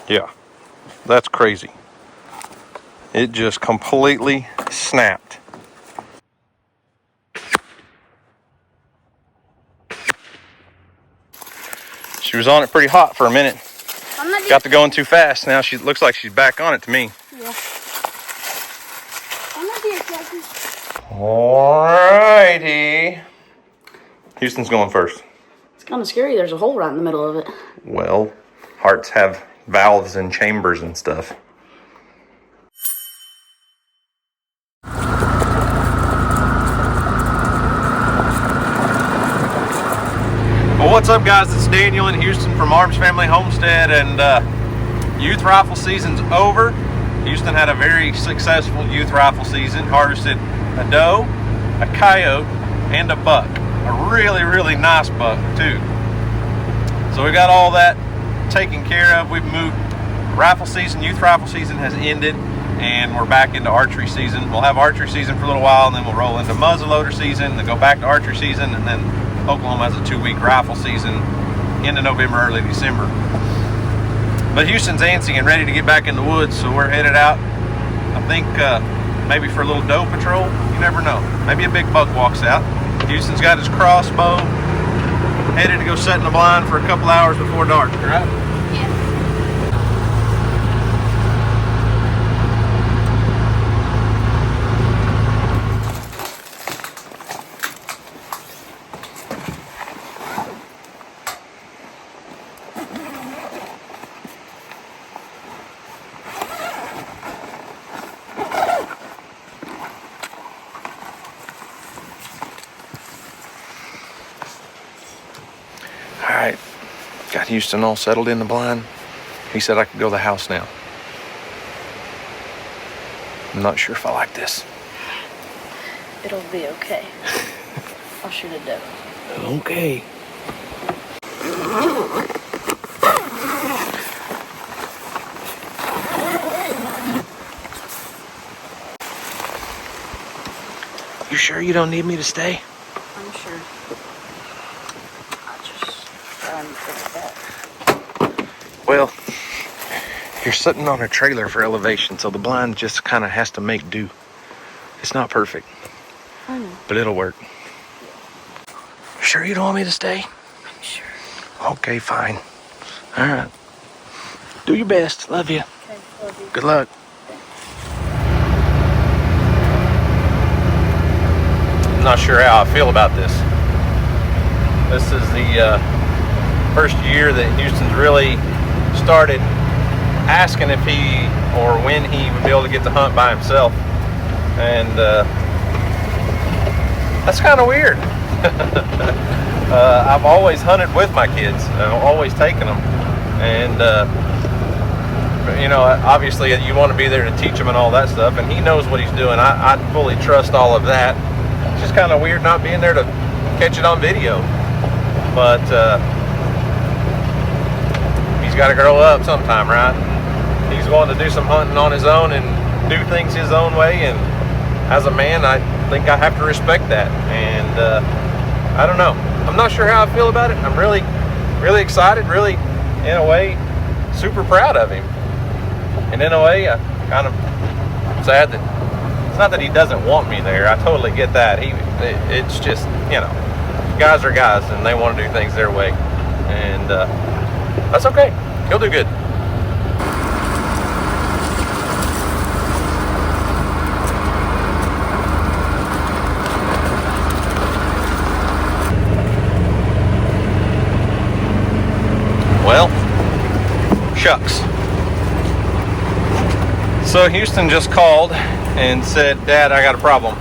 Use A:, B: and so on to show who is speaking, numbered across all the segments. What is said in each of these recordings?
A: Yeah, that's crazy. It just completely snapped. She was on it pretty hot for a minute. Got to going too fast. Now she looks like she's back on it to me.
B: Yeah.
A: Alrighty. Houston's going first.
B: It's kind of scary. There's a hole right in the middle of it.
A: Well, hearts have valves and chambers and stuff. Well, what's up, guys? It's Daniel in Houston from Arms Family Homestead, and youth rifle season's over. Houston had a very successful youth rifle season. Harvested a doe, a coyote, and a buck. A really, really nice buck, too. So we got all that taken care of. We've moved. Rifle season, youth rifle season has ended, and we're back into archery season. We'll have archery season for a little while, and then we'll roll into muzzleloader season, then go back to archery season, and then Oklahoma has a 2-week rifle season into November, early December. But Houston's antsy and ready to get back in the woods, so we're headed out. I think maybe for a little doe patrol. You never know. Maybe a big buck walks out. Houston's got his crossbow, headed to go set in the blind for a couple hours before dark, right?
B: Yeah.
A: Alright, got Houston all settled in the blind. He said I could go to the house now. I'm not sure if I like this.
B: It'll be okay. I'll shoot a doe.
A: Okay. You sure you don't need me to stay?
B: I'm sure. I'll just try and figure that.
A: Well, you're sitting on a trailer for elevation, so the blind just kind of has to make do. It's not perfect,
B: I know.
A: but it'll work. Sure you don't want me to stay?
B: I'm sure.
A: Okay, fine. All right. Do your best. Love you.
B: Okay, love you.
A: Good luck. I'm not sure how I feel about this. This is the first year that Houston's really started asking if he or when he would be able to get to hunt by himself. And that's kind of weird. I've always hunted with my kids. I've always taken them. And, you know, obviously you want to be there to teach him and all that stuff. And he knows what he's doing. I fully trust all of that. It's just kind of weird not being there to catch it on video. But he's got to grow up sometime, right? He's wanting to do some hunting on his own and do things his own way. And as a man, I think I have to respect that. And I don't know. I'm not sure how I feel about it. I'm really, really excited, really, in a way, super proud of him. And in a way, I'm kind of sad that it's not that he doesn't want me there. I totally get that. It's just, you know, guys are guys and they want to do things their way. And that's okay. He'll do good. Well, shucks. So Houston just called and said, Dad, I got a problem.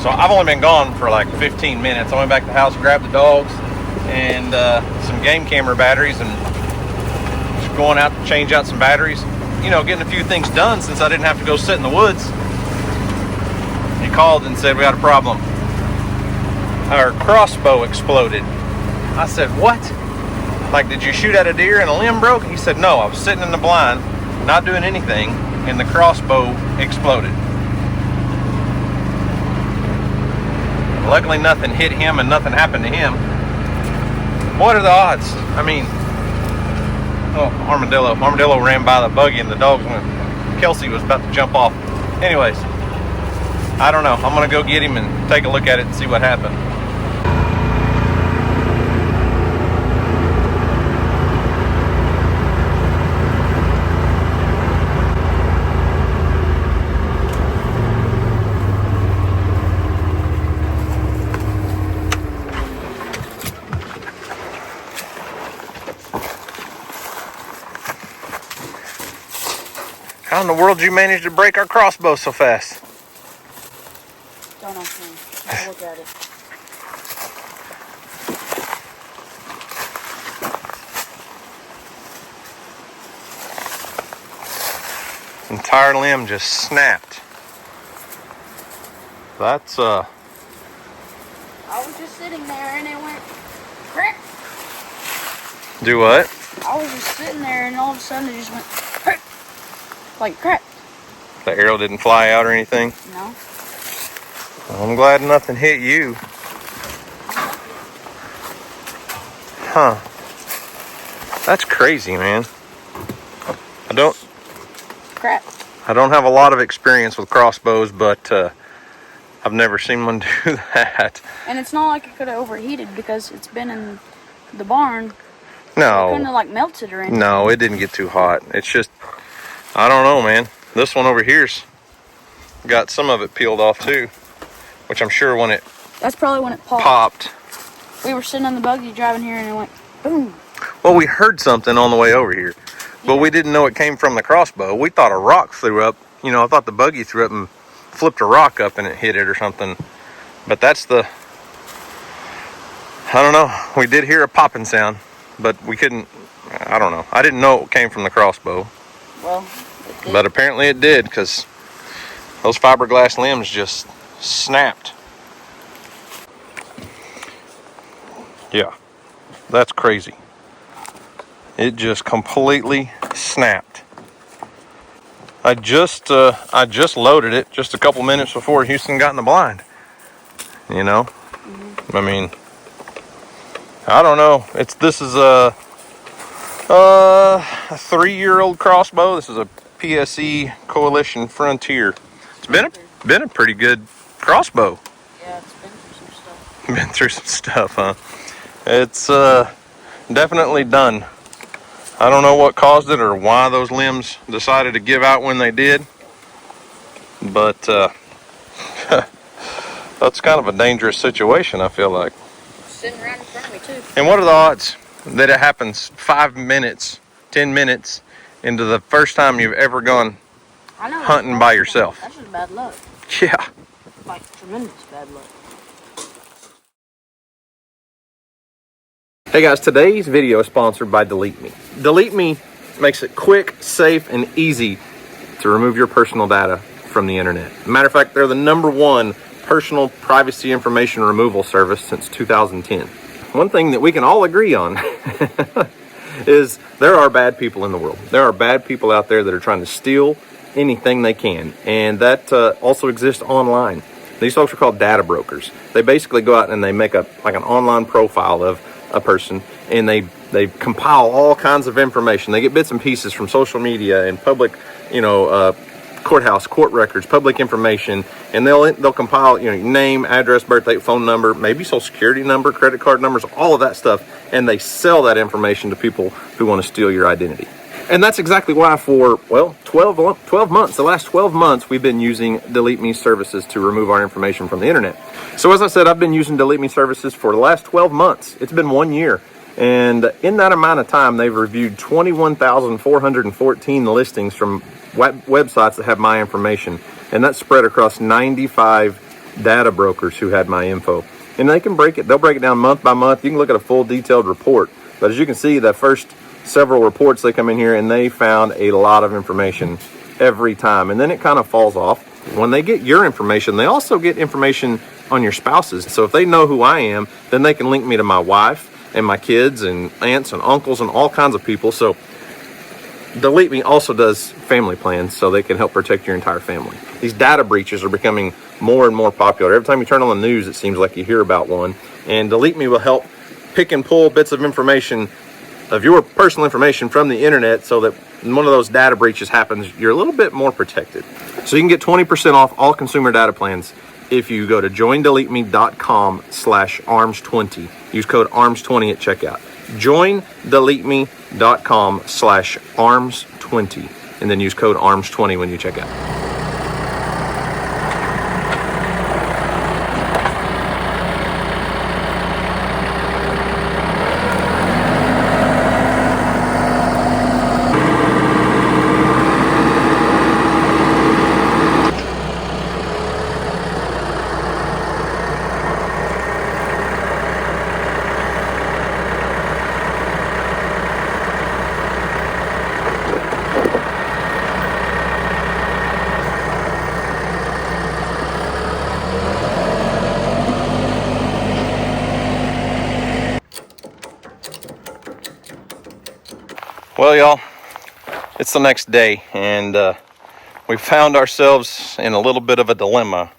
A: So I've only been gone for like 15 minutes. I went back to the house, grabbed the dogs and some game camera batteries, and just going out to change out some batteries. You know, getting a few things done since I didn't have to go sit in the woods. He called and said, we got a problem. Our crossbow exploded. I said, what? Like, did you shoot at a deer and a limb broke? He said, no, I was sitting in the blind, not doing anything, and the crossbow exploded. Luckily, nothing hit him and nothing happened to him. What are the odds? I mean, Oh, armadillo. Armadillo ran by the buggy and the dogs went. Kelsey was about to jump off. Anyways, I don't know. I'm gonna go get him and take a look at it and see what happened. How in the world did you manage to break our crossbow so fast?
B: Don't ask me. I'll look at it.
A: Entire limb just snapped. That's
B: I was just sitting there and it went crack.
A: Do what?
B: I was just sitting there and all of a sudden it just went crack. Like crack.
A: The arrow didn't fly out or anything?
B: No.
A: Well, I'm glad nothing hit you. Huh. That's crazy, man. I don't have a lot of experience with crossbows, but I've never seen one do that.
B: And it's not like it could have overheated because it's been in the barn.
A: No.
B: It couldn't have like melted or anything.
A: No, it didn't get too hot. It's just, I don't know, man. This one over here's got some of it peeled off too, which I'm sure when it
B: That's probably when it popped. We were sitting on the buggy driving here and it went boom.
A: Well, we heard something on the way over here, but we didn't know it came from the crossbow. We thought a rock threw up. You know, I thought the buggy threw up and flipped a rock up and it hit it or something. But that's the, I don't know. We did hear a popping sound, but we couldn't, I don't know. I didn't know it came from the crossbow.
B: Well, it did.
A: But apparently it did, because those fiberglass limbs just snapped. Yeah, that's crazy. It just completely snapped. I just loaded it just a couple minutes before Houston got in the blind. You know, I mean, I don't know. This is a 3-year-old crossbow. This is a PSE Coalition Frontier. It's been a pretty good crossbow.
B: Yeah, it's been through some stuff.
A: Been through some stuff, huh? It's definitely done. I don't know what caused it or why those limbs decided to give out when they did, but that's kind of a dangerous situation, I feel like.
B: Sitting right in front of me too.
A: And what are the odds that it happens 5 minutes, 10 minutes into the first time you've ever gone hunting by yourself?
B: That's just bad luck.
A: Yeah.
B: Like tremendous bad luck.
A: Hey guys, today's video is sponsored by Delete Me. Delete Me makes it quick, safe, and easy to remove your personal data from the internet. Matter of fact, they're the #1 personal privacy information removal service since 2010. One thing that we can all agree on is there are bad people in the world. There are bad people out there that are trying to steal anything they can, and that also exists online. These folks are called data brokers. They basically go out and they make an online profile of a person, and they compile all kinds of information. They get bits and pieces from social media and public, court records, public information, and they'll compile, name, address, birthday, phone number, maybe social security number, credit card numbers, all of that stuff, and they sell that information to people who want to steal your identity. And that's exactly why for, 12 months, the last 12 months, we've been using Delete Me services to remove our information from the internet. So as I said, I've been using Delete Me services for the last 12 months. It's been 1 year. And in that amount of time, they've reviewed 21,414 listings from websites that have my information. And that's spread across 95 data brokers who had my info. And they'll break it down month by month. You can look at a full detailed report. But as you can see, the first several reports, they come in here and they found a lot of information every time, and then it kind of falls off. When they get your information, they also get information on your spouses. So if they know who I am, then they can link me to my wife and my kids and aunts and uncles and all kinds of people. So Delete Me also does family plans, so they can help protect your entire family. These data breaches are becoming more and more popular. Every time you turn on the news, it seems like you hear about one, and Delete Me will help pick and pull bits of information of your personal information from the internet, so that when one of those data breaches happens, you're a little bit more protected. So you can get 20% off all consumer data plans if you go to joindeleteme.com/arms20. Use code arms20 at checkout. Joindeleteme.com/arms20, and then use code arms20 when you check out. Well, y'all, it's the next day, and we found ourselves in a little bit of a dilemma,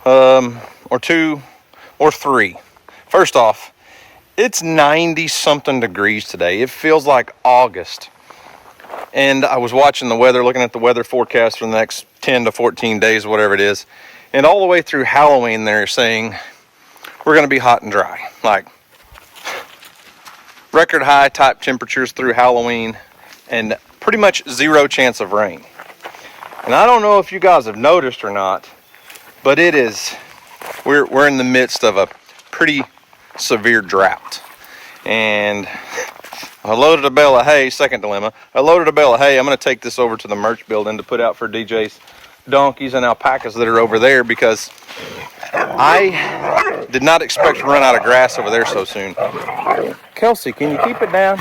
A: or two, or three. First off, it's 90-something degrees today. It feels like August. And I was watching the weather, looking at the weather forecast for the next 10 to 14 days, whatever it is. And all the way through Halloween, they're saying we're going to be hot and dry. Like, record high type temperatures through Halloween, and pretty much zero chance of rain. And I don't know if you guys have noticed or not, but it is, we're in the midst of a pretty severe drought. And I loaded a bale of hay, second dilemma. I loaded a bale of hay. I'm going to take this over to the merch building to put out for DJ's donkeys and alpacas that are over there, because I did not expect to run out of grass over there so soon. Kelsey, can you keep it down?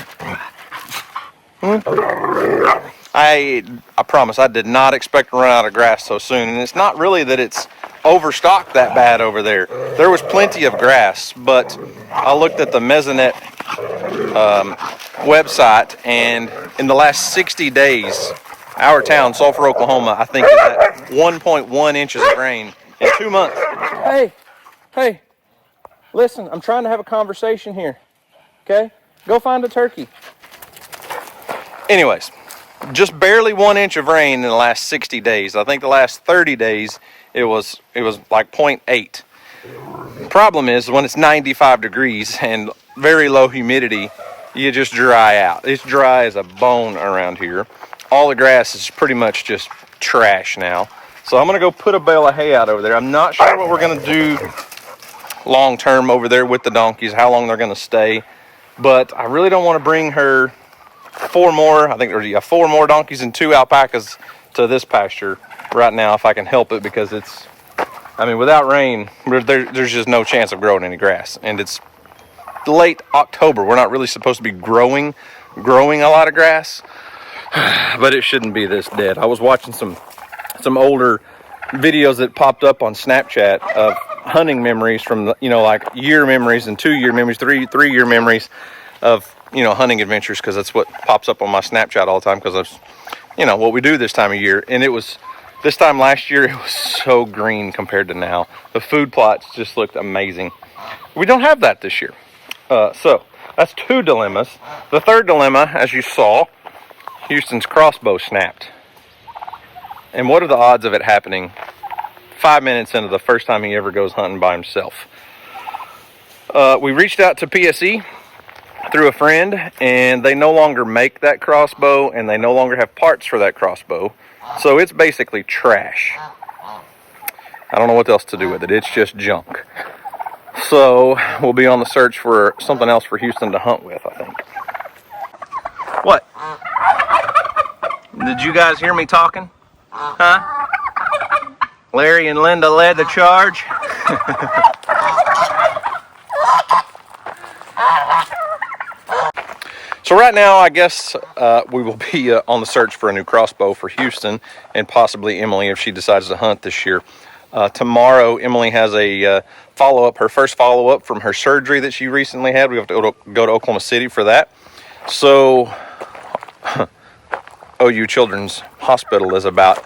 A: I promise I did not expect to run out of grass so soon. And it's not really that it's overstocked that bad over there. There was plenty of grass, but I looked at the Mesonet website, and in the last 60 days, our town, Sulphur, Oklahoma, I think is at 1.1 inches of rain in 2 months. Hey, listen, I'm trying to have a conversation here, okay? Go find a turkey. Anyways, just barely 1 inch of rain in the last 60 days. I think the last 30 days, it was like 0.8. The problem is when it's 95 degrees and very low humidity, you just dry out. It's dry as a bone around here. All the grass is pretty much just trash now. So I'm going to go put a bale of hay out over there. I'm not sure what we're going to do long term over there with the donkeys, how long they're going to stay. But I really don't want to bring her four more donkeys and 2 alpacas to this pasture right now if I can help it, because it's, I mean, without rain, there's just no chance of growing any grass. And it's late October. We're not really supposed to be growing a lot of grass, but it shouldn't be this dead. I was watching some older videos that popped up on Snapchat of hunting memories from, like year memories and 2-year memories, 3-year memories of, hunting adventures, because that's what pops up on my Snapchat all the time, because of, what we do this time of year. And it was, this time last year, it was so green compared to now. The food plots just looked amazing. We don't have that this year. So that's 2 dilemmas. The third dilemma, as you saw, Houston's crossbow snapped. And what are the odds of it happening 5 minutes into the first time he ever goes hunting by himself? We reached out to PSE through a friend, and they no longer make that crossbow, and they no longer have parts for that crossbow. So it's basically trash. I don't know what else to do with it. It's just junk. So we'll be on the search for something else for Houston to hunt with, I think. What? Did you guys hear me talking? Huh? Larry and Linda led the charge. So right now, I guess we will be on the search for a new crossbow for Houston, and possibly Emily if she decides to hunt this year. Tomorrow, Emily has a follow-up, her first follow-up from her surgery that she recently had. We have to go to Oklahoma City for that. So OU Children's Hospital is about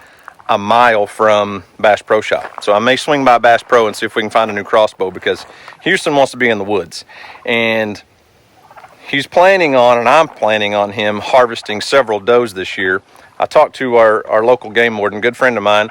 A: a mile from Bass Pro Shop. So I may swing by Bass Pro and see if we can find a new crossbow, because Houston wants to be in the woods. And he's planning on, and I'm planning on him harvesting several does this year. I talked to our local game warden, good friend of mine,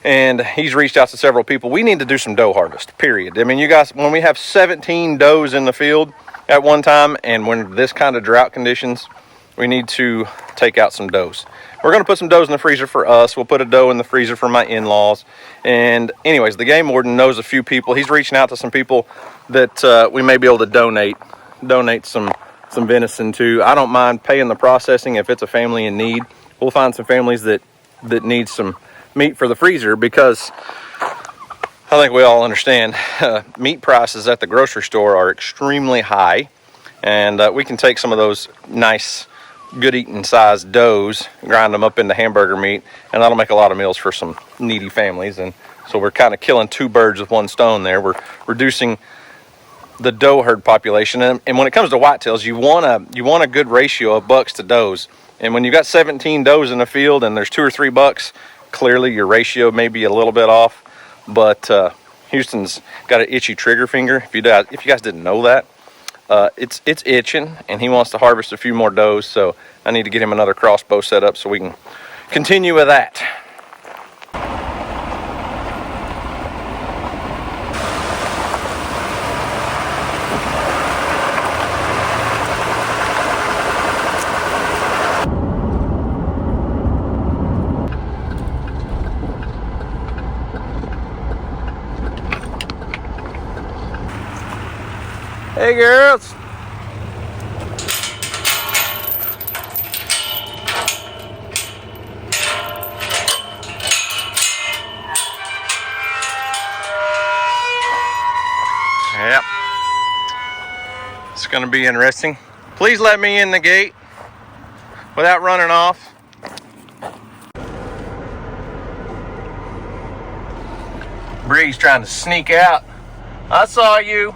A: and he's reached out to several people. We need to do some doe harvest, period. I mean, you guys, when we have 17 does in the field at one time, and when this kind of drought conditions, we need to take out some does. We're going to put some does in the freezer for us. We'll put a doe in the freezer for my in-laws. And anyways, the game warden knows a few people. He's reaching out to some people that we may be able to donate some venison to. I don't mind paying the processing if it's a family in need. We'll find some families that need some meat for the freezer, because I think we all understand meat prices at the grocery store are extremely high, and we can take some of those nice, good eating sized does, grind them up into hamburger meat, and that'll make a lot of meals for some needy families. And so we're kind of killing two birds with one stone there. We're reducing the doe herd population, and when it comes to whitetails, you want a good ratio of bucks to does. And when you've got 17 does in the field and there's 2 or 3 bucks, clearly your ratio may be a little bit off. But Houston's got an itchy trigger finger. If you guys didn't know that, it's itching, and he wants to harvest a few more does. So I need to get him another crossbow set up so we can continue with that. Hey girls. Yep. It's going to be interesting. Please let me in the gate without running off. Bree's trying to sneak out. I saw you.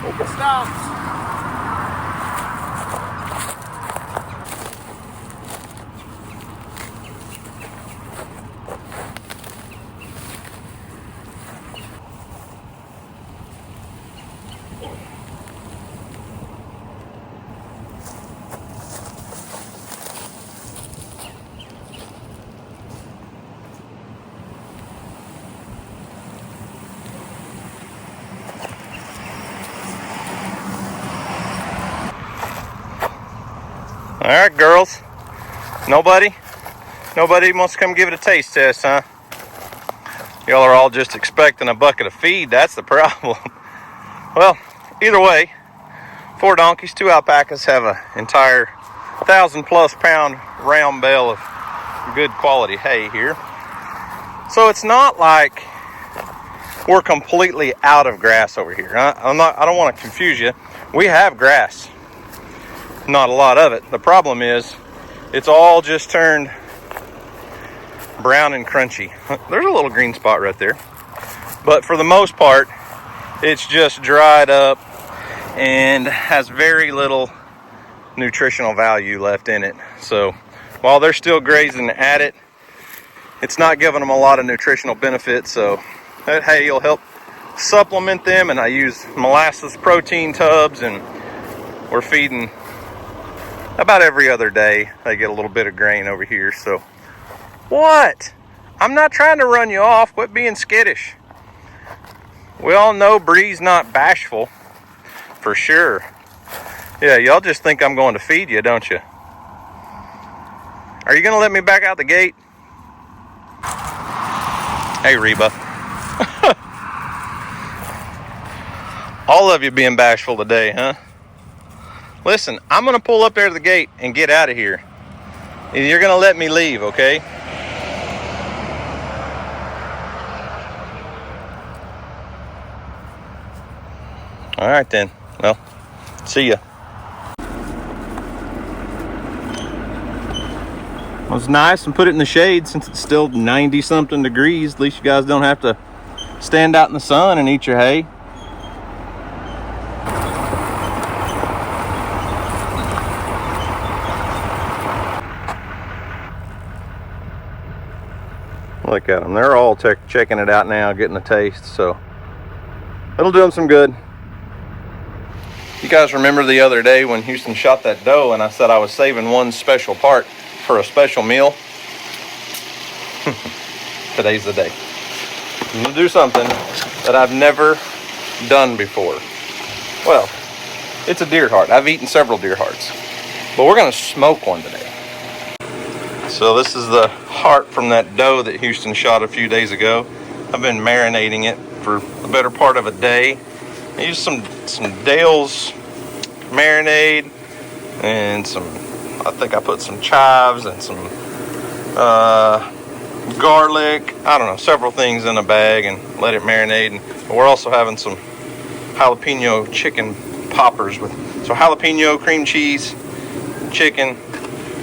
A: Hope it stops. All right, girls. Nobody wants to come give it a taste test, huh? Y'all are all just expecting a bucket of feed. That's the problem. Well, either way, 4 donkeys, 2 alpacas have an entire 1,000+ pound round bale of good quality hay here. So it's not like we're completely out of grass over here. I don't want to confuse you. We have grass. Not a lot of it. The problem is it's all just turned brown and crunchy. There's a little green spot right there, but for the most part it's just dried up and has very little nutritional value left in it. So while they're still grazing at it, it's not giving them a lot of nutritional benefits. So that hay will help supplement them, and I use molasses protein tubs, and we're feeding about every other day. They get a little bit of grain over here. So what? I'm not trying to run you off. Quit being skittish. We all know Bree's not bashful, for sure. Yeah, y'all just think I'm going to feed you, don't you? Are you going to let me back out the gate? Hey, Reba. All of you being bashful today, huh? Listen, I'm going to pull up there to the gate and get out of here. And you're going to let me leave, okay? All right, then. Well, see ya. It was nice and put it in the shade since it's still 90 something degrees. At least you guys don't have to stand out in the sun and eat your hay. Look at them. They're all checking it out now, getting a taste, so it'll do them some good. You guys remember the other day when Houston shot that doe and I said I was saving one special part for a special meal? Today's the day. I'm gonna do something that I've never done before. Well, it's a deer heart. I've eaten several deer hearts, but we're gonna smoke one today. So this is the heart from that doe that Houston shot a few days ago. I've been marinating it for the better part of a day. I used some Dale's marinade and I think I put some chives and some garlic, I don't know, several things in a bag and let it marinate. And we're also having some jalapeno chicken poppers so jalapeno, cream cheese, chicken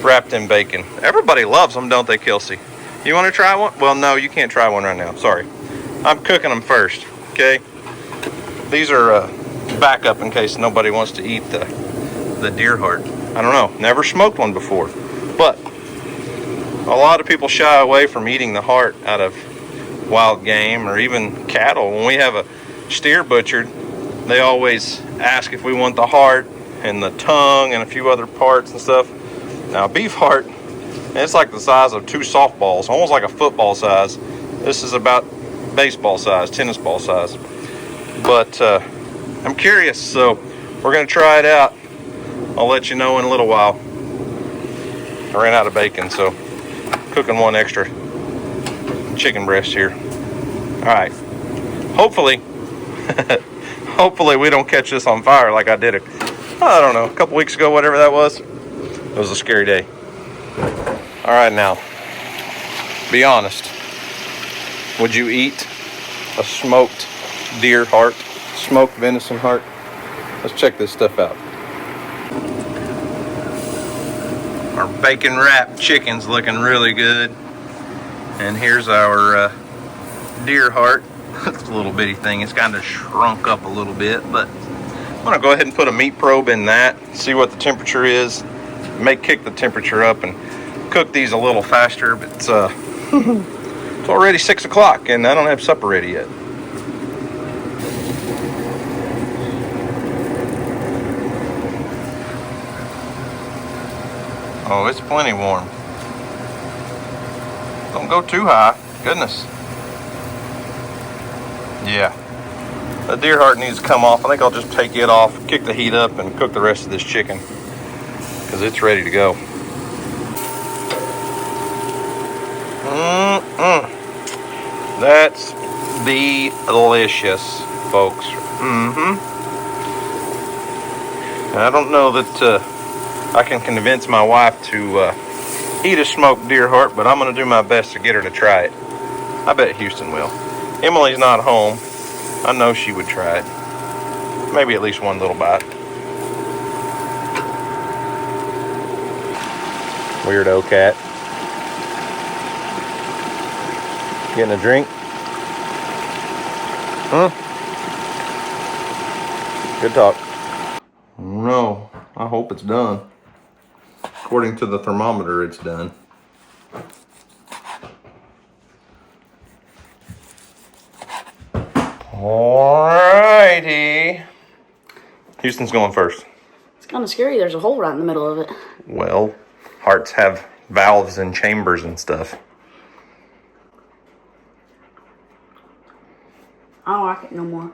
A: wrapped in bacon. Everybody loves them, don't they, Kelsey? You want to try one? Well, no, you can't try one right now. Sorry. I'm cooking them first, okay? These are backup in case nobody wants to eat the deer heart. I don't know. Never smoked one before. But a lot of people shy away from eating the heart out of wild game or even cattle. When we have a steer butchered, they always ask if we want the heart and the tongue and a few other parts and stuff. Now, beef heart, it's like the size of 2 softballs, almost like a football size. This is about baseball size, tennis ball size. But I'm curious, so we're going to try it out. I'll let you know in a little while. I ran out of bacon, so cooking one extra chicken breast here. All right. Hopefully we don't catch this on fire like I did it, I don't know, a couple weeks ago, whatever that was. It was a scary day. All right, now, be honest. Would you eat a smoked deer heart, smoked venison heart? Let's check this stuff out. Our bacon wrapped chicken's looking really good. And here's our deer heart. It's a little bitty thing. It's kind of shrunk up a little bit, but I'm gonna go ahead and put a meat probe in that, see what the temperature is. May kick the temperature up and cook these a little faster, but it's already 6 o'clock and I don't have supper ready yet. Oh, it's plenty warm. Don't go too high. Goodness. Yeah. The deer heart needs to come off. I think I'll just take it off, kick the heat up, and cook the rest of this chicken because it's ready to go. That's delicious, folks. And I don't know that I can convince my wife to eat a smoked deer heart, but I'm going to do my best to get her to try it. I bet Houston will. Emily's not home. I know she would try it. Maybe at least one little bite. Weirdo cat. Getting a drink? Huh? Good talk. No, I hope it's done. According to the thermometer, it's done. Alrighty. Houston's going first.
B: It's kind of scary. There's a hole right in the middle of it.
A: Well, hearts have valves and chambers and stuff.
B: I don't like it no more.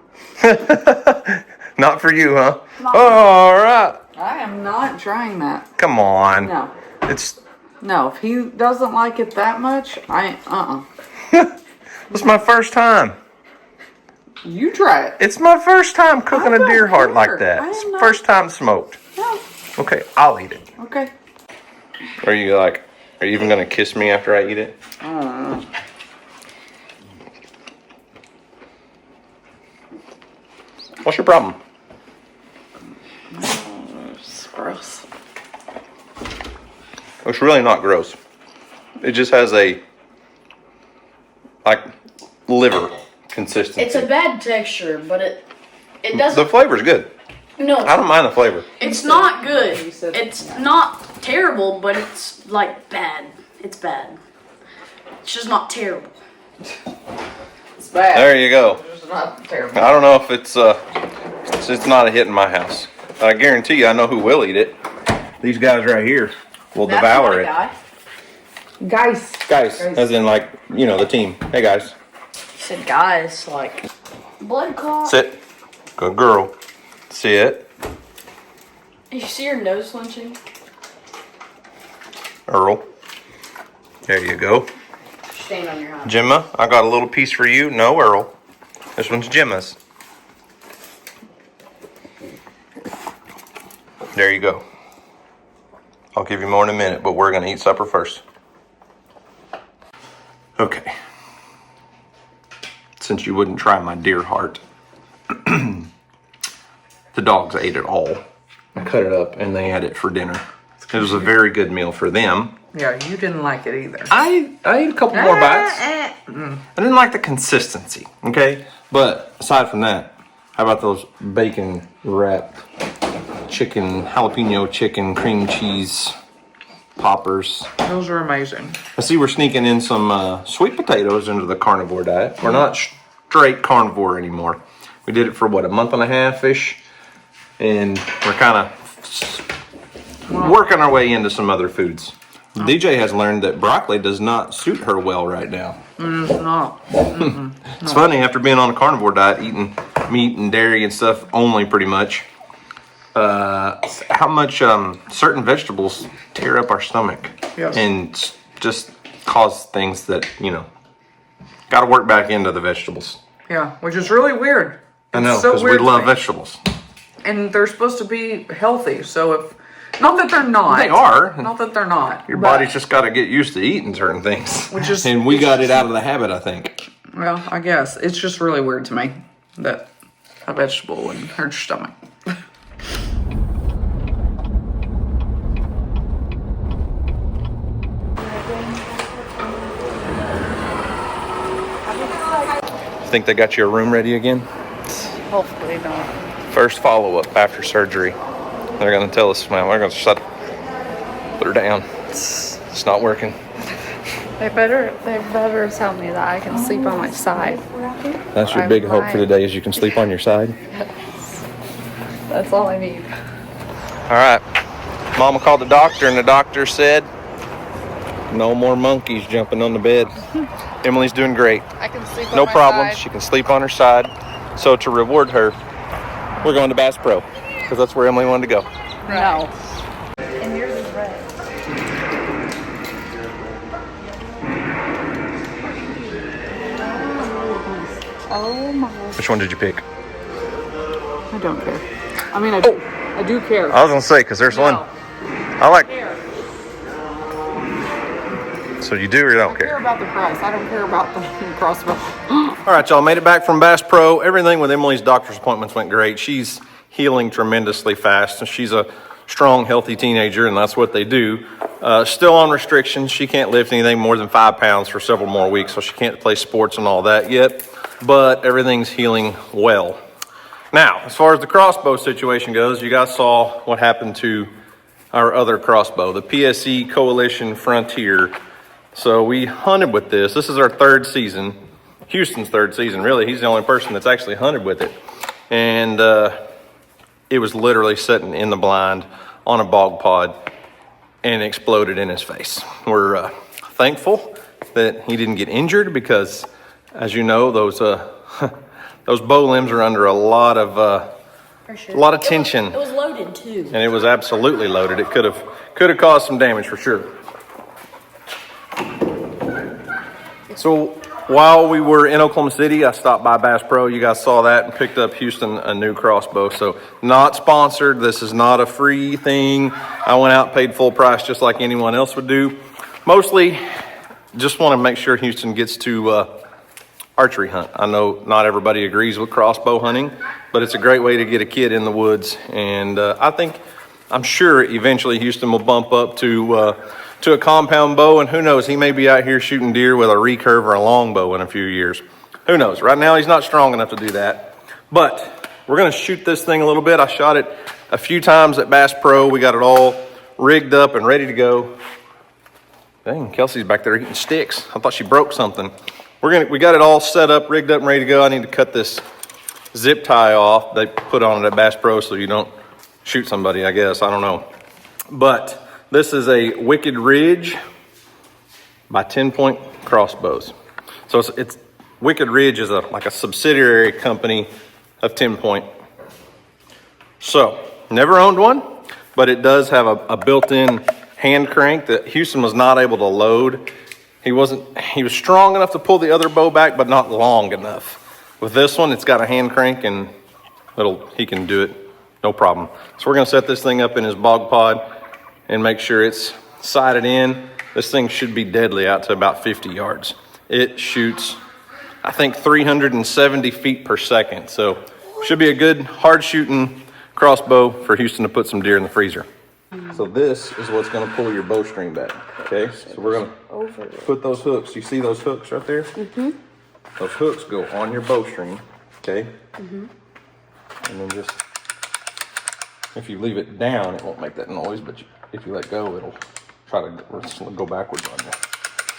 A: Not for you, huh?
B: All
A: right.
C: I am not trying that.
A: Come on.
C: No.
A: No,
C: if he doesn't like it that much,
A: It's my first time.
C: You try it.
A: It's my first time cooking a deer heart like that. It's first time smoked.
C: No.
A: Okay, I'll eat it.
C: Okay.
A: Are you even gonna kiss me after I eat it? What's your problem?
C: It's gross.
A: It's really not gross. It just has a like liver consistency.
B: It's a bad texture, but it doesn't.
A: The flavor's good.
B: No,
A: I don't mind the flavor.
B: it's not good. It's not terrible, but it's like bad. It's bad. It's just not terrible.
C: It's bad.
A: There you go.
C: It's not terrible.
A: I don't know if it's not a hit in my house. I guarantee you, I know who will eat it. These guys right here will
B: That's
A: devour
B: my
A: it.
B: guy.
C: Guys.
A: As in like, you know, the team. Hey guys.
B: You said guys, like blood clot.
A: Sit. Good girl. Sit.
B: You see your nose flinching?
A: Earl. There you go.
B: Stain on your hand.
A: Gemma, I got a little piece for you. No, Earl. This one's Gemma's. There you go. I'll give you more in a minute, but we're going to eat supper first. Okay. Since you wouldn't try my deer heart, the dogs ate it all. I cut it up and they had it for dinner. It was a very good meal for them.
C: Yeah, you didn't like it either.
A: I ate a couple more bites. I didn't like the consistency, okay? But aside from that, how about those bacon wrapped chicken, jalapeno chicken, cream cheese poppers?
C: Those are amazing.
A: I see we're sneaking in some sweet potatoes into the carnivore diet. We're not straight carnivore anymore. We did it for what, a month and a half-ish? And we're kind of working our way into some other foods. DJ has learned that broccoli does not suit her well right now.
C: It's not.
A: It's funny, after being on a carnivore diet, eating meat and dairy and stuff only pretty much, how much certain vegetables tear up our stomach.
C: Yes.
A: And just cause things that, you know, got to work back into the vegetables.
C: Yeah, which is really weird.
A: I know,
C: It's so
A: because we
C: weird to
A: love
C: me.
A: vegetables.
C: And they're supposed to be healthy, so if... Not that they're not.
A: They are.
C: Not that they're not.
A: Your
C: but-
A: body's just got to get used to eating certain things.
C: Which is-
A: and we got it out of the habit, I think.
C: Well, I guess. It's just really weird to me that a vegetable would hurt your stomach.
A: Think they got you a room ready again?
B: Hopefully not.
A: First follow-up after surgery. They're going to tell us, man, we're going to put her down. It's not working.
D: They better tell me that I can sleep on my side.
A: That's your big hope for today, is you can sleep on your side.
D: That's all I need.
A: All right. Mama called the doctor, and the doctor said, no more monkeys jumping on the bed. Emily's doing great.
D: I can sleep on
A: No
D: my
A: problem.
D: side.
A: She can sleep on her side. So to reward her, we're going to Bass Pro, because that's where Emily wanted to go.
D: No. And yours is red. Oh my.
A: Which one did you pick?
C: I don't care. I mean, I do care.
A: I was going to say, because there's one. I like. So you do or you don't
C: I care
A: care?
C: about the price. I don't care about the crossbow.
A: All right, y'all, made it back from Bass Pro. Everything with Emily's doctor's appointments went great. She's healing tremendously fast, and she's a strong, healthy teenager, and that's what they do. Still on restrictions. She can't lift anything more than 5 pounds for several more weeks, so she can't play sports and all that yet, but everything's healing well. Now, as far as the crossbow situation goes, you guys saw what happened to our other crossbow, the PSE Coalition Frontier. So we hunted with this. This is our third season, Houston's third season, really. He's the only person that's actually hunted with it. And it was literally sitting in the blind on a bog pod and exploded in his face. We're thankful that he didn't get injured because, as you know, those bow limbs are under a lot of tension.
B: It was loaded too.
A: And it was absolutely loaded. It could have caused some damage for sure. So while we were in Oklahoma City, I stopped by Bass Pro. You guys saw that, and picked up Houston a new crossbow. So not sponsored. This is not a free thing. I went out, paid full price just like anyone else would do. Mostly just want to make sure Houston gets to archery hunt. I know not everybody agrees with crossbow hunting, but it's a great way to get a kid in the woods. And I'm sure eventually Houston will bump up to to a compound bow, and who knows, he may be out here shooting deer with a recurve or a longbow in a few years. Who knows? Right now he's not strong enough to do that. But we're gonna shoot this thing a little bit. I shot it a few times at Bass Pro. We got it all rigged up and ready to go. Dang, Kelsey's back there eating sticks. I thought she broke something. We got it all set up, rigged up and ready to go. I need to cut this zip tie off they put on it at Bass Pro so you don't shoot somebody, I guess. I don't know. But this is a Wicked Ridge by 10 Point Crossbows. So it's Wicked Ridge is like a subsidiary company of 10 Point. So never owned one, but it does have a built-in hand crank that Houston was not able to load. He was strong enough to pull the other bow back, but not long enough. With this one, it's got a hand crank and he can do it, no problem. So we're gonna set this thing up in his bog pod and make sure it's sighted in. This thing should be deadly out to about 50 yards. It shoots, I think, 370 feet per second. So should be a good hard shooting crossbow for Houston to put some deer in the freezer. So this is what's gonna pull your bowstring back, okay? So we're gonna put those hooks. You see those hooks right there? Mm-hmm. Those hooks go on your bowstring, okay? Mm-hmm. And then just, if you leave it down, it won't make that noise, but if you let go, it'll try to go backwards on you.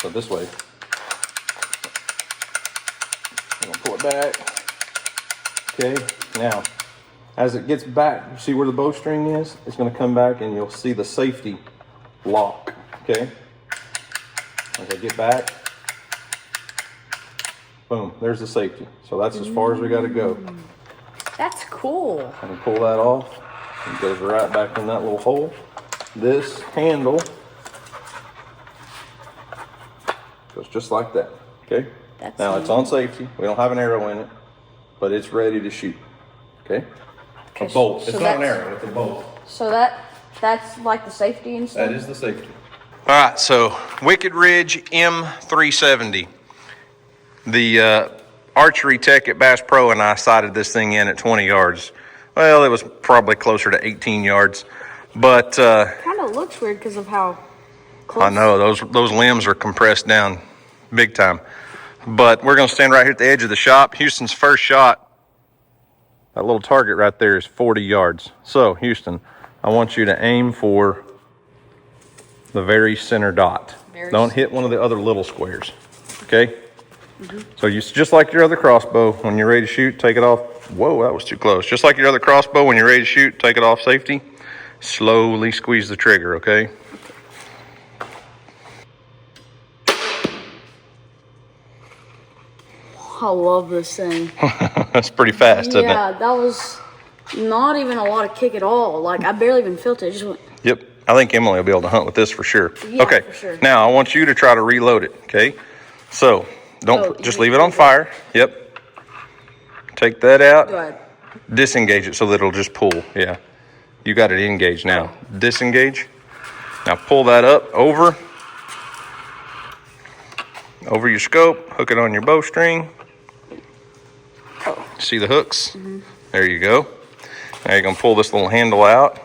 A: So this way, I'm gonna pull it back. Okay, now, as it gets back, you see where the bowstring is? It's gonna come back and you'll see the safety lock, okay? As I get back, boom, there's the safety. So that's as far as we gotta go.
B: That's cool.
A: And pull that off, it goes right back in that little hole. This handle goes just like that, okay? Now it's on safety. We don't have an arrow in it, but it's ready to shoot, okay? A bolt. So it's not an arrow, it's a bolt.
B: So that's like the safety and stuff?
A: That is the safety. All right, so Wicked Ridge M370. The archery tech at Bass Pro and I sighted this thing in at 20 yards. Well, it was probably closer to 18 yards, but
B: Kind of looks weird because of how close.
A: I know those limbs are compressed down big time. But we're gonna stand right here at the edge of the shop. Houston's first shot, that little target right there, is 40 yards. So Houston, I want you to aim for the very center dot. Don't hit one of the other little squares, okay? Mm-hmm. So you just like your other crossbow, when you're ready to shoot, take it off. Whoa, that was too close. Just like your other crossbow, when you're ready to shoot, take it off safety. Slowly squeeze the trigger, okay?
B: I love this thing.
A: That's pretty fast, isn't it?
B: Yeah, that was not even a lot of kick at all. Like, I barely even felt it. It just went.
A: Yep. I think Emily will be able to hunt with this for sure.
B: Yeah,
A: okay.
B: For sure.
A: Now I want you to try to reload it, okay? So don't just leave it on fire. Yep. Take that out.
B: Go ahead.
A: Disengage it so that it'll just pull. Yeah. You got it engaged now. Disengage. Now pull that up over your scope. Hook it on your bowstring. See the hooks? Mm-hmm. There you go. Now you're gonna pull this little handle out.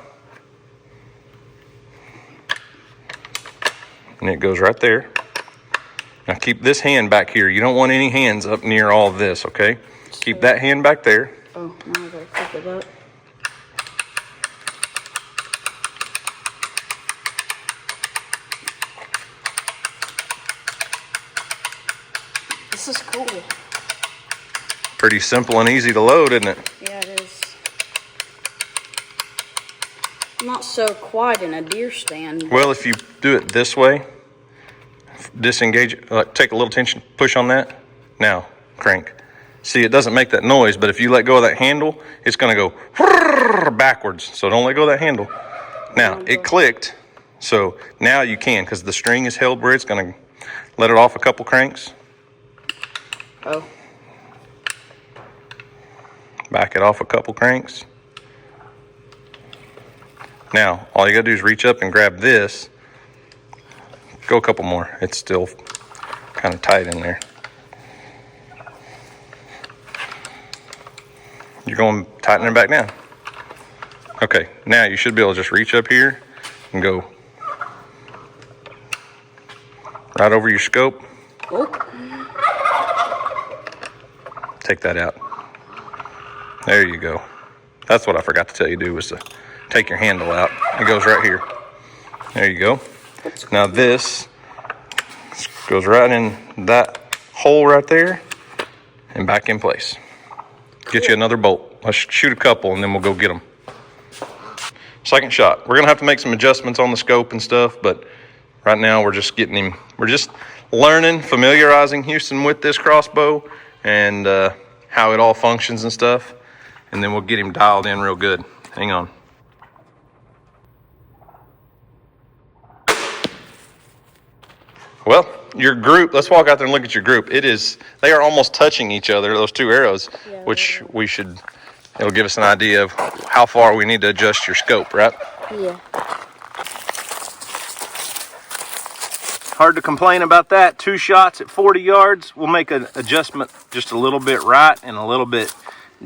A: And it goes right there. Now keep this hand back here. You don't want any hands up near all of this, okay? Keep that hand back there.
B: Oh, now I gotta pick it up. This is cool.
A: Pretty simple and easy to load, isn't it?
B: Yeah, it is. Not so quiet in a deer stand.
A: Well, if you do it this way, disengage, take a little tension, push on that. Now, crank. See, it doesn't make that noise, but if you let go of that handle, it's going to go backwards. So don't let go of that handle. Now, it clicked, so now you can, because the string is held where it's going to let it off a couple cranks.
B: Oh.
A: Back it off a couple cranks. Now, all you gotta do is reach up and grab this. Go a couple more. It's still kind of tight in there. You're going to tighten it back down. Okay, now you should be able to just reach up here and go Right over your scope.
B: Oh.
A: Take that out. There you go. That's what I forgot to tell you to do, was to take your handle out. It goes right here. There you go. Now this goes right in that hole right there and back in place. Get you another bolt. Let's shoot a couple and then we'll go get them. Second shot. We're gonna have to make some adjustments on the scope and stuff, but right now we're just getting him. We're just learning, familiarizing Houston with this crossbow and how it all functions and stuff. And then we'll get him dialed in real good. Hang on. Well, your group, let's walk out there and look at your group. They are almost touching each other, those two arrows, which it'll give us an idea of how far we need to adjust your scope, right?
B: Yeah.
A: Hard to complain about that. 2 shots at 40 yards. We'll make an adjustment just a little bit right and a little bit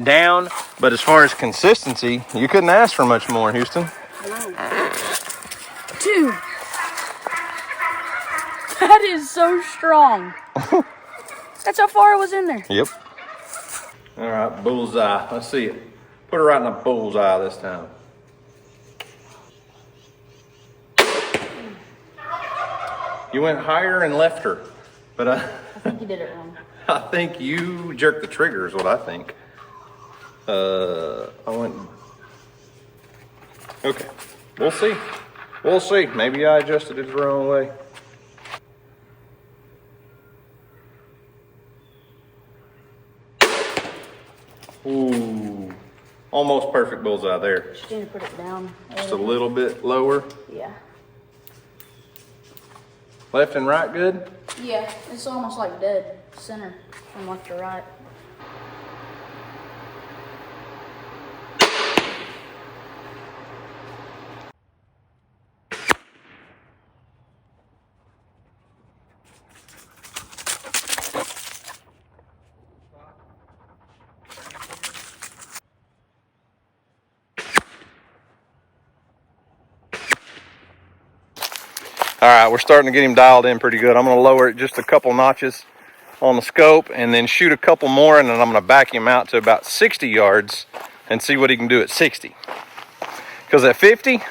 A: down. But as far as consistency, you couldn't ask for much more, Houston.
B: 2. That is so strong. That's how far it was in there.
A: Yep. All right, bullseye. Let's see it. Put her right in the bullseye this time. You went higher and left her, but
B: I think you did it wrong.
A: I think you jerked the trigger is what I think. I went. Okay, we'll see. We'll see. Maybe I adjusted it the wrong way. Ooh, almost perfect bullseye there.
B: Just need to put it down.
A: Just a little bit lower.
B: Yeah.
A: Left and right good?
B: Yeah, it's almost like dead center from left to right.
A: All right, we're starting to get him dialed in pretty good. I'm gonna lower it just a couple notches on the scope and then shoot a couple more, and then I'm gonna back him out to about 60 yards and see what he can do at 60. Because at 40,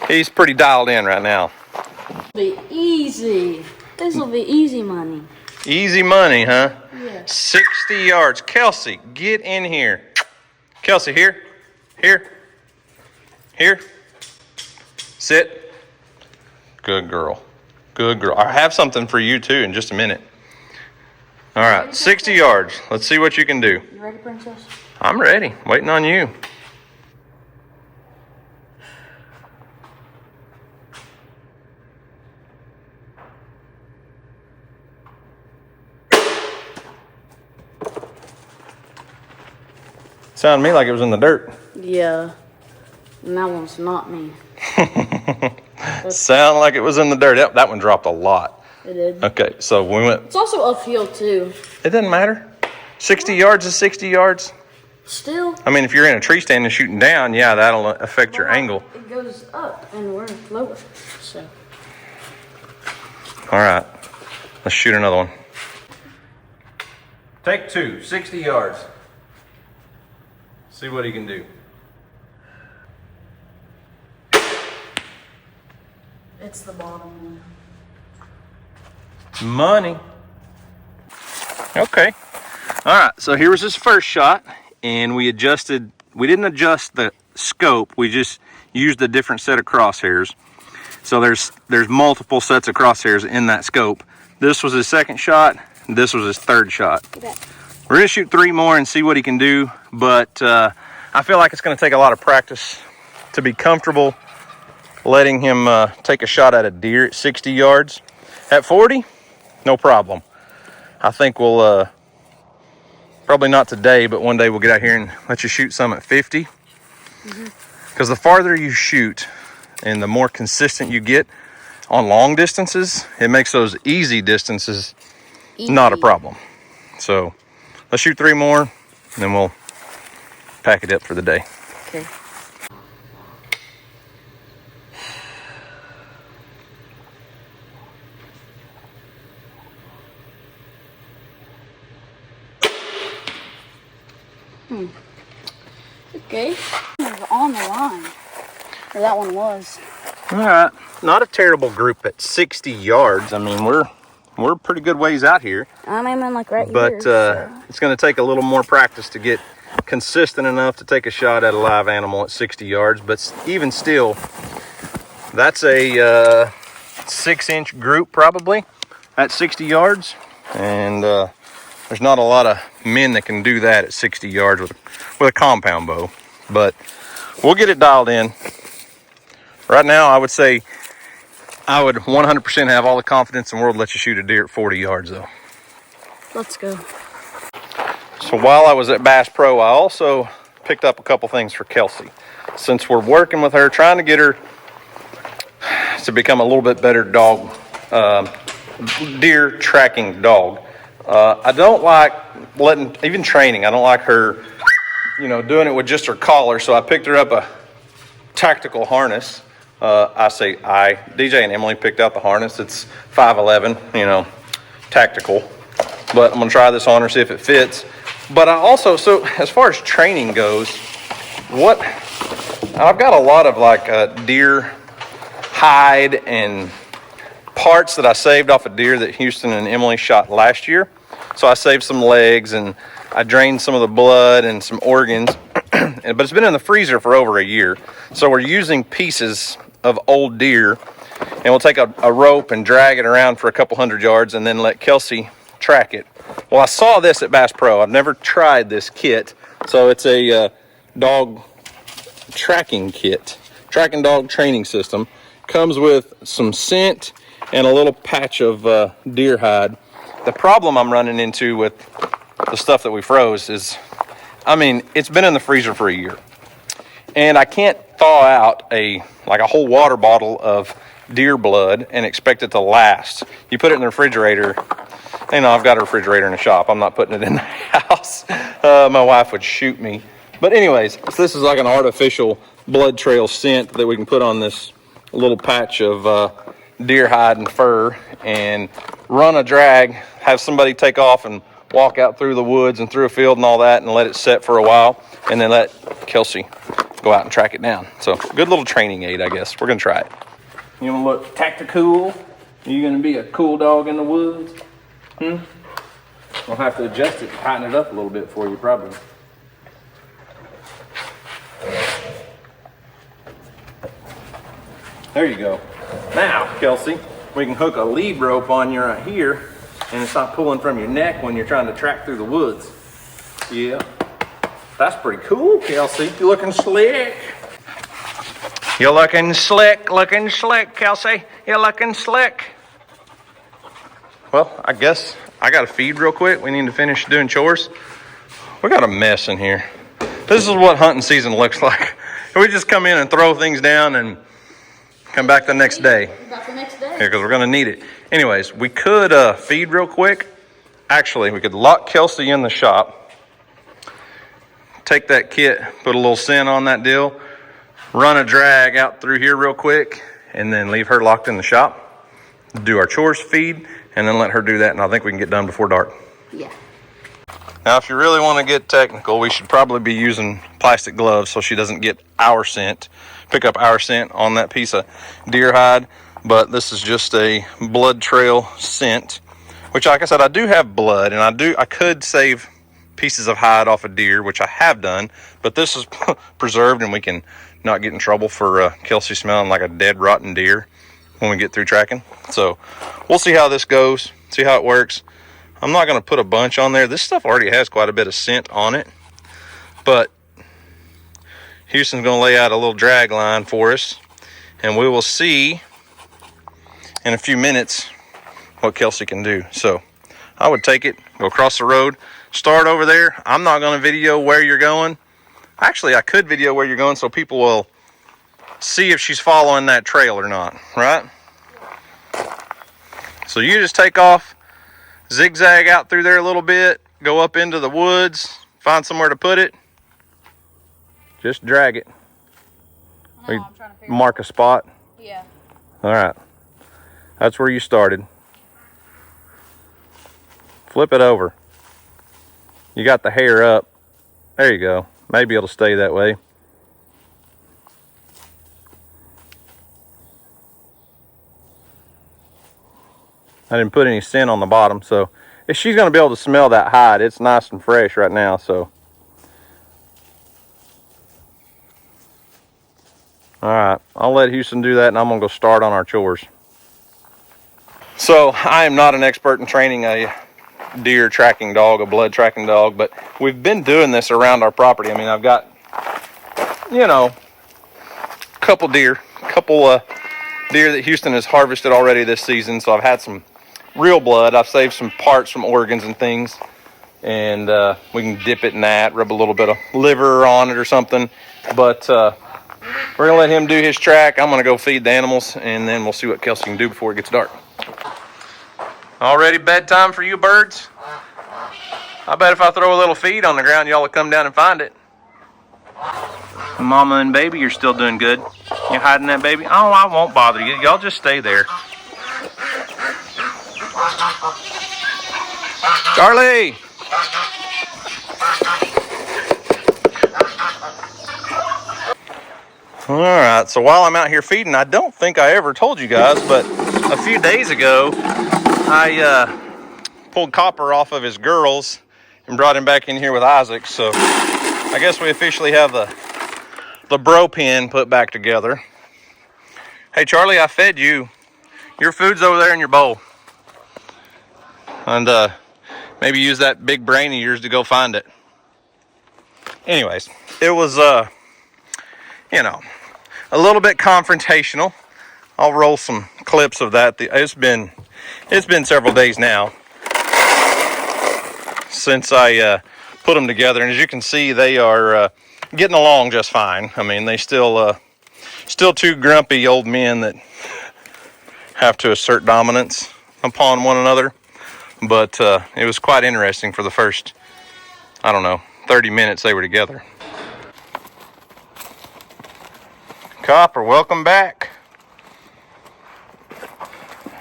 A: he's pretty dialed in right now.
B: Be easy. This will be easy money.
A: Easy money, huh?
B: Yeah.
A: 60 yards. Kelsey, get in here. Kelsey, here. Sit. Good girl. Good girl. I have something for you too in just a minute. All right, 60 yards. Let's see what you can do.
B: You ready, princess?
A: I'm ready. Waiting on you. Sounded to me like it was in the dirt.
B: Yeah. And that one's not me.
A: Sound like it was in the dirt. Yep, that one dropped a lot.
B: It did.
A: Okay, so we went.
B: It's also uphill too.
A: It doesn't matter. 60 yards is 60 yards.
B: Still.
A: I mean, if you're in a tree stand and shooting down, yeah, that'll affect your angle.
B: It goes up and we're lower. So.
A: All right, let's shoot another one. Take 2, 60 yards. See what he can do.
B: It's the bottom one.
A: Money. Okay. All right, so here was his first shot, and we didn't adjust the scope, we just used a different set of crosshairs. So there's multiple sets of crosshairs in that scope. This was his second shot, this was his third shot.
B: Okay.
A: We're gonna shoot 3 more and see what he can do, but I feel like it's gonna take a lot of practice to be comfortable letting him take a shot at a deer at 60 yards. At 40, no problem. I think we'll, probably not today, but one day we'll get out here and let you shoot some at 50. Because the farther you shoot and the more consistent you get on long distances, it makes those easy distances not a problem. So let's shoot 3 more and then we'll pack it up for the day.
B: Okay. Okay. It's on the line. Or that one was.
A: All right. Not a terrible group at 60 yards. I mean, we're pretty good ways out here.
B: I'm aiming like right
A: but
B: here. So.
A: It's going to take a little more practice to get consistent enough to take a shot at a live animal at 60 yards. But even still, that's a 6-inch group probably at 60 yards. And there's not a lot of men that can do that at 60 yards with a compound bow. But we'll get it dialed in. Right now, I would say I would 100% have all the confidence in the world to let you shoot a deer at 40 yards though.
B: Let's go.
A: So while I was at Bass Pro, I also picked up a couple things for Kelsey. Since we're working with her, trying to get her to become a little bit better dog, deer tracking dog. I don't like even training, I don't like her, doing it with just her collar. So I picked her up a tactical harness. DJ and Emily picked out the harness. It's 5'11", tactical. But I'm gonna try this on her, see if it fits. But I also, so as far as training goes, I've got a lot of deer hide and parts that I saved off a deer that Houston and Emily shot last year. So I saved some legs and I drained some of the blood and some organs, but it's been in the freezer for over a year. So we're using pieces of old deer, and we'll take a rope and drag it around for a couple 100 yards and then let Kelsey track it. Well, I saw this at Bass Pro. I've never tried this kit. So it's a dog tracking kit, tracking dog training system. Comes with some scent and a little patch of deer hide. The problem I'm running into with the stuff that we froze is, it's been in the freezer for a year. And I can't thaw out a whole water bottle of deer blood and expect it to last. You put it in the refrigerator. I've got a refrigerator in the shop. I'm not putting it in the house. My wife would shoot me. But anyways, so this is like an artificial blood trail scent that we can put on this little patch of deer hide and fur and run a drag, have somebody take off and walk out through the woods and through a field and all that and let it set for a while and then let Kelsey go out and track it down. So good little training aid, I guess. We're gonna try it. You wanna look tactical? Are you gonna be a cool dog in the woods? We'll have to adjust it, tighten it up a little bit for you probably. There you go. Now, Kelsey, we can hook a lead rope on you right here and it's not pulling from your neck when you're trying to track through the woods. Yeah. That's pretty cool, Kelsey. You're looking slick. You're looking slick, Kelsey. You're looking slick. Well, I guess I got to feed real quick. We need to finish doing chores. We got a mess in here. This is what hunting season looks like. We just come in and throw things down and come back the next day. Here, because we're going to need it. Anyways, we could feed real quick. Actually, we could lock Kelsey in the shop. Take that kit, put a little scent on that deal, run a drag out through here real quick, and then leave her locked in the shop. Do our chores, feed, and then let her do that, and I think we can get done before dark.
B: Yeah.
A: Now, if you really want to get technical, we should probably be using plastic gloves so she doesn't get our scent, pick up our scent on that piece of deer hide. But this is just a blood trail scent, which, like I said, I do have blood, and I could save pieces of hide off a deer, which I have done, but this is preserved, and we can not get in trouble for Kelsey smelling like a dead, rotten deer when we get through tracking. So we'll see how this goes, see how it works. I'm not going to put a bunch on there. This stuff already has quite a bit of scent on it, but Houston's going to lay out a little drag line for us, and we will see in a few minutes what Kelsey can do. So I would take it, go across the road, start over there. I'm not going to video where you're going. Actually, I could video where you're going so people will see if she's following that trail or not, right? So you just take off, zigzag out through there a little bit, go up into the woods, find somewhere to put it. Just drag it.
B: No, I'm trying to figure
A: Mark a spot.
B: Yeah.
A: All right. That's where you started. Flip it over. You got the hair up. There you go. Maybe it'll stay that way. I didn't put any scent on the bottom, so if she's going to be able to smell that hide, it's nice and fresh right now, so. All right, I'll let Houston do that, and I'm going to go start on our chores. So I am not an expert in training a deer tracking dog, a blood tracking dog, but we've been doing this around our property. I mean, I've got, you know, a couple deer that Houston has harvested already this season, so I've had some real blood. I've saved some parts from organs and things, and we can dip it in that, rub a little bit of liver on it or something. But we're gonna let him do his track. I'm gonna go feed the animals, and then we'll see what Kelsey can do before it gets dark. Already bedtime for you birds? I bet if I throw a little feed on the ground, y'all will come down and find it. Mama and baby, you're still doing good. You hiding that baby? Oh, I won't bother you. Y'all just stay there. Charlie! All right, so while I'm out here feeding, I don't think I ever told you guys, but a few days ago, I pulled Copper off of his girls and brought him back in here with Isaac. So I guess we officially have the bro pen put back together. Hey, Charlie, I fed you. Your food's over there in your bowl. And maybe use that big brain of yours to go find it. Anyways, it was, you know, a little bit confrontational. I'll roll some clips of that. It's been several days now since I put them together, and as you can see, they are getting along just fine. I mean, they still two grumpy old men that have to assert dominance upon one another. But it was quite interesting for the first, I don't know, 30 minutes they were together. Copper, welcome back.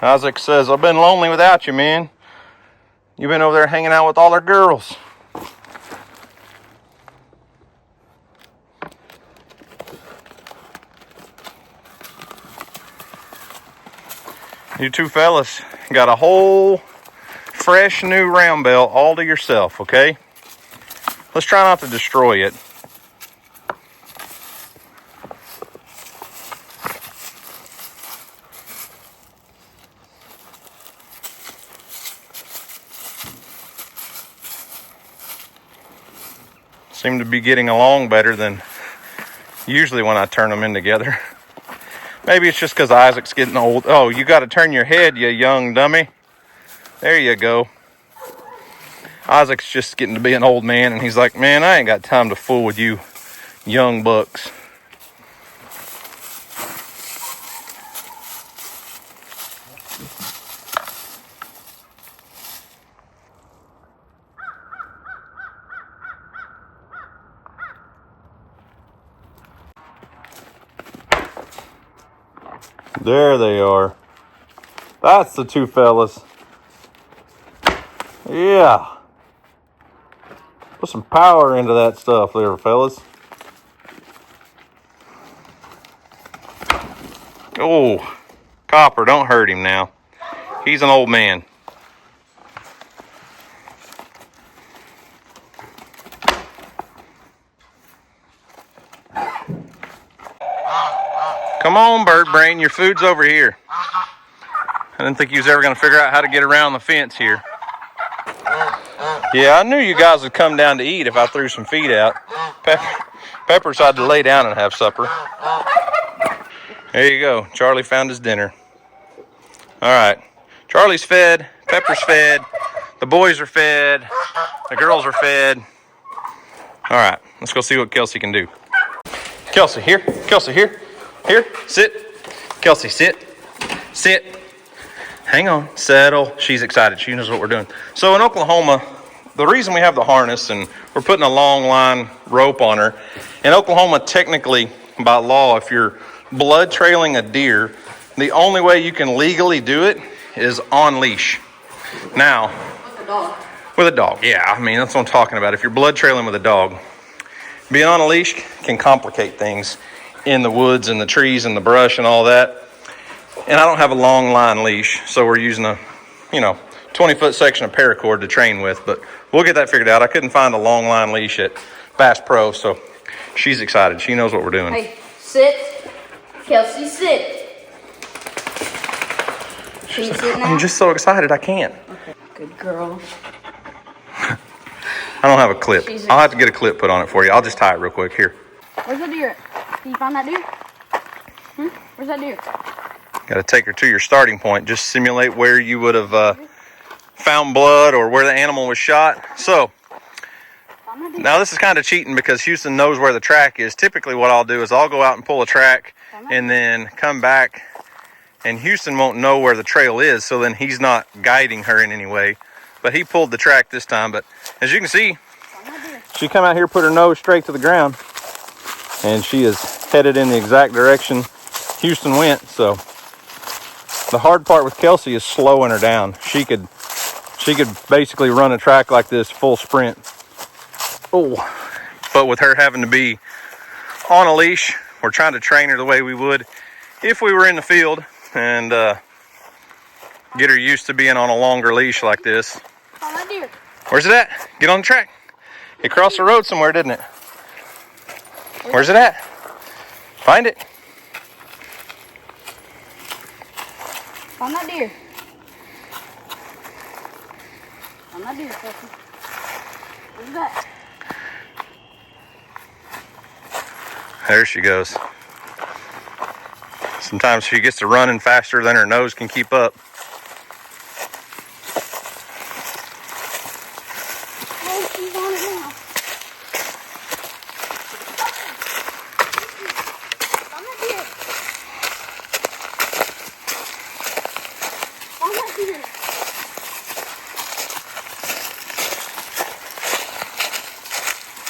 A: Isaac says, I've been lonely without you, man. You've been over there hanging out with all our girls. You two fellas got a whole fresh new round belt all to yourself, okay? Let's try not to destroy it. Seem to be getting along better than usually when I turn them in together. Maybe it's just because Isaac's getting old. Oh, you got to turn your head, you young dummy. There you go. Isaac's just getting to be an old man, and he's like, man, I ain't got time to fool with you young bucks. There they are. That's the two fellas. Yeah. Put some power into that stuff there, fellas. Oh, Copper, don't hurt him now. He's an old man. Come on, bird brain, your food's over here. I didn't think you was ever going to figure out how to get around the fence here. Yeah, I knew you guys would come down to eat if I threw some feed out. Pepper decided to lay down and have supper. There you go. Charlie found his dinner. All right. Charlie's fed. Pepper's fed. The boys are fed. The girls are fed. All right. Let's go see what Kelsey can do. Kelsey, here. Kelsey, here. Here. Sit. Kelsey, sit. Sit. Hang on. Settle. She's excited. She knows what we're doing. So in Oklahoma, the reason we have the harness and we're putting a long line rope on her, in Oklahoma, technically, by law, if you're blood trailing a deer, the only way you can legally do it is on leash. Now,
B: With a dog.
A: with a dog, yeah. I mean, that's what I'm talking about. If you're blood trailing with a dog. being on a leash can complicate things in the woods and the trees and the brush and all that. And I don't have a long line leash, so we're using a, 20-foot section of paracord to train with, but we'll get that figured out. I couldn't find a long line leash at Bass Pro, so she's excited. She knows what we're doing.
B: Hey, sit. Kelsey, sit. Can you sit now?
A: I'm just so excited I can't.
B: Okay, good girl.
A: I don't have a clip. I'll have to get a clip put on it for you. I'll just tie it real quick. Here.
B: Where's the deer? Can you find that deer? Where's that deer?
A: Got to take her to your starting point. Just simulate where you would have found blood or where the animal was shot. So, now this is kind of cheating because Houston knows where the track is. Typically what I'll do is I'll go out and pull a track and then come back, and Houston won't know where the trail is, so then he's not guiding her in any way. But he pulled the track this time. But as you can see, she come out here, put her nose straight to the ground, and she is headed in the exact direction Houston went. So the hard part with Kelsey is slowing her down. She could basically run a track like this full sprint. Oh, but with her having to be on a leash, we're trying to train her the way we would if we were in the field, and get her used to being on a longer leash like this. Where's it at? Get on the track. It crossed the road somewhere, didn't it? Where's it at? Find it.
B: Find that deer. Find that deer, Kelsey. Where's that?
A: There she goes. Sometimes she gets to running faster than her nose can keep up.
B: Oh, she's on it now. Find that deer. Find that deer.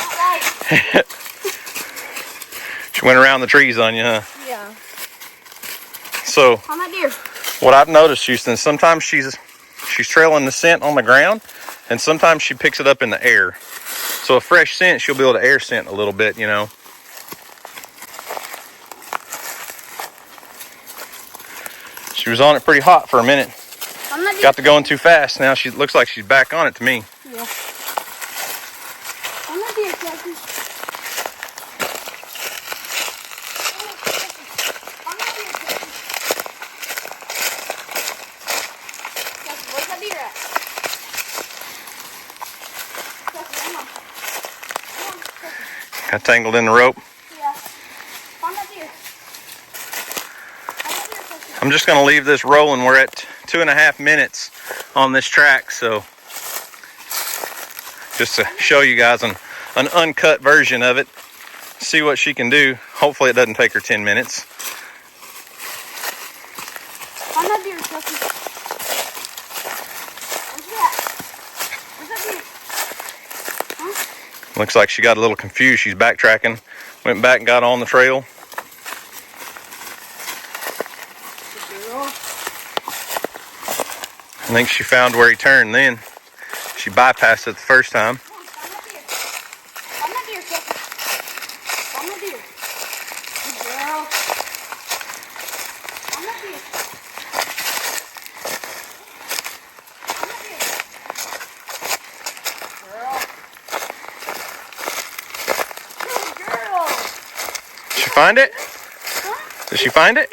B: Not right.
A: She went around the trees on you, huh?
B: Yeah.
A: So,
B: Find that deer.
A: what I've noticed, Houston, sometimes she's trailing the scent on the ground, and sometimes she picks it up in the air. So a fresh scent, she'll be able to air scent a little bit, She was on it pretty hot for a minute. Got to going too fast. Now she looks like she's back on it to me.
B: Yeah. Find that deer, Kelsey. Find that deer, Kelsey. Kelsey, where's that deer at? Kelsey, hang on. Come on, Kelsey.
A: Got tangled in the rope.
B: Yeah. Find that deer. Find that deer, Kelsey.
A: I'm just going to leave this rolling. We're at 2.5 minutes on this track, so just to show you guys an uncut version of it, see what she can do. Hopefully it doesn't take her 10 minutes.
B: Find that deer, Kelsey. Where's that? Where's that deer? Huh?
A: Looks like she got a little confused. She's backtracking, went back and got on the trail. I think she found where he turned then. She bypassed it the first time.
B: Find that deer, Kelsey. Find that deer. Good girl. Find that deer. Find that deer. Girl. Good girl.
A: Did she find it?
B: What?
A: Did she find it?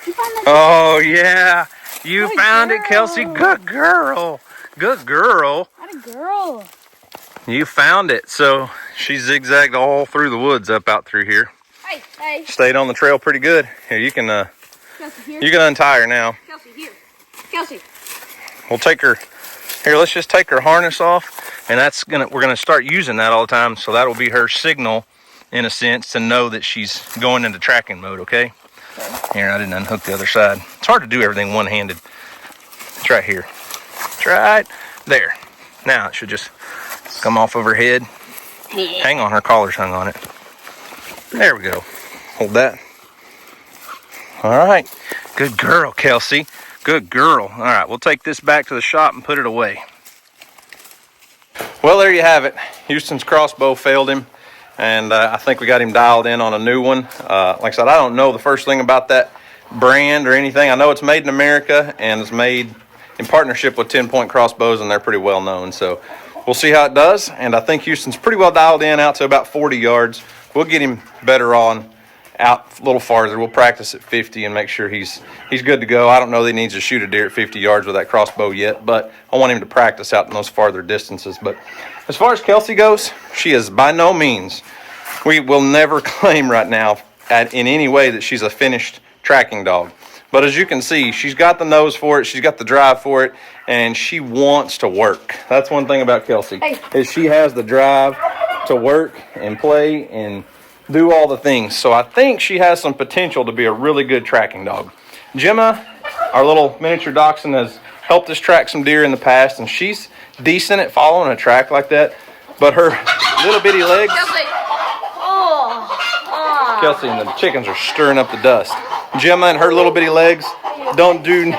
B: You find that deer?
A: Oh, yeah. You
B: Good
A: found it,
B: girl.
A: Kelsey. Good girl. Good girl.
B: What a girl.
A: You found it. So she zigzagged all through the woods up out through here.
B: Hey.
A: Stayed on the trail pretty good. Here, you can
B: Kelsey, here.
A: you can untie her now.
B: Kelsey, here. Kelsey.
A: We'll take her. Here, let's just take her harness off, and we're gonna start using that all the time. So that'll be her signal, in a sense, to know that she's going into tracking mode. Okay. Here, I didn't unhook the other side. It's hard to do everything one-handed. It's right here. It's right there. Now it should just come off of her head. Hang on, her collar's hung on it. There we go. Hold that. All right. Good girl, Kelsey. Good girl. All right, we'll take this back to the shop and put it away. Well, there you have it. Houston's crossbow failed him. and I think we got him dialed in on a new one. Like I said, I don't know the first thing about that brand or anything. I know it's made in America and it's made in partnership with 10 Point Crossbows, and they're pretty well known. So we'll see how it does. And I think Houston's pretty well dialed in out to about 40 yards. We'll get him better on out a little farther. We'll practice at 50 and make sure he's good to go. I don't know that he needs to shoot a deer at 50 yards with that crossbow yet, but I want him to practice out in those farther distances. But as far as Kelsey goes, she is by no means, we will never claim right now in any way that she's a finished tracking dog. But as you can see, she's got the nose for it, she's got the drive for it, and she wants to work. That's one thing about Kelsey, is she has the drive to work and play and do all the things. So I think she has some potential to be a really good tracking dog. Gemma, our little miniature dachshund, has helped us track some deer in the past, and she's decent at following a track like that. But her little bitty legs, Kelsey and the chickens are stirring up the dust. Gemma and her little bitty legs don't do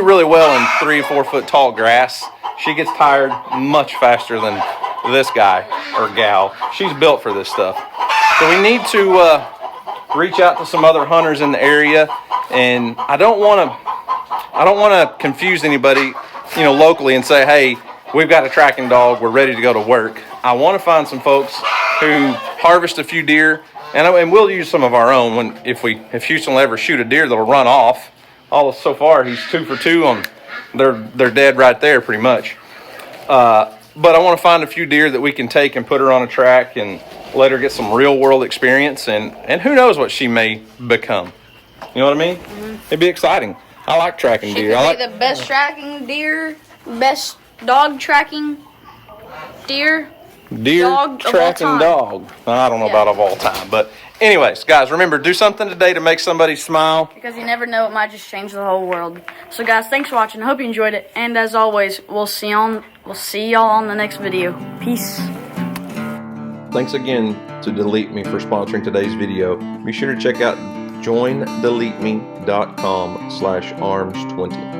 A: really well in 3 or 4 foot tall grass. She gets tired much faster than this guy or gal. She's built for this stuff. So we need to reach out to some other hunters in the area, and I don't want to confuse anybody, locally and say, hey, we've got a tracking dog, we're ready to go to work. I want to find some folks who harvest a few deer, and we'll use some of our own if Houston will ever shoot a deer that'll run off. So far he's 2 for 2 on. They're dead right there pretty much. But I want to find a few deer that we can take and put her on a track and let her get some real world experience, and who knows what she may become. You know what I mean? Mm-hmm. It'd be exciting. I like tracking deer.
B: She could be the best tracking deer, best dog tracking deer.
A: Dog tracking dog. I don't know about of all time, but anyways, guys, remember, do something today to make somebody smile,
B: because you never know, it might just change the whole world. So guys, thanks for watching. I hope you enjoyed it, and as always, we'll see y'all on the next video. Peace.
A: Thanks again to Delete Me for sponsoring today's video. Be sure to check out joindeleteme.com/arms20.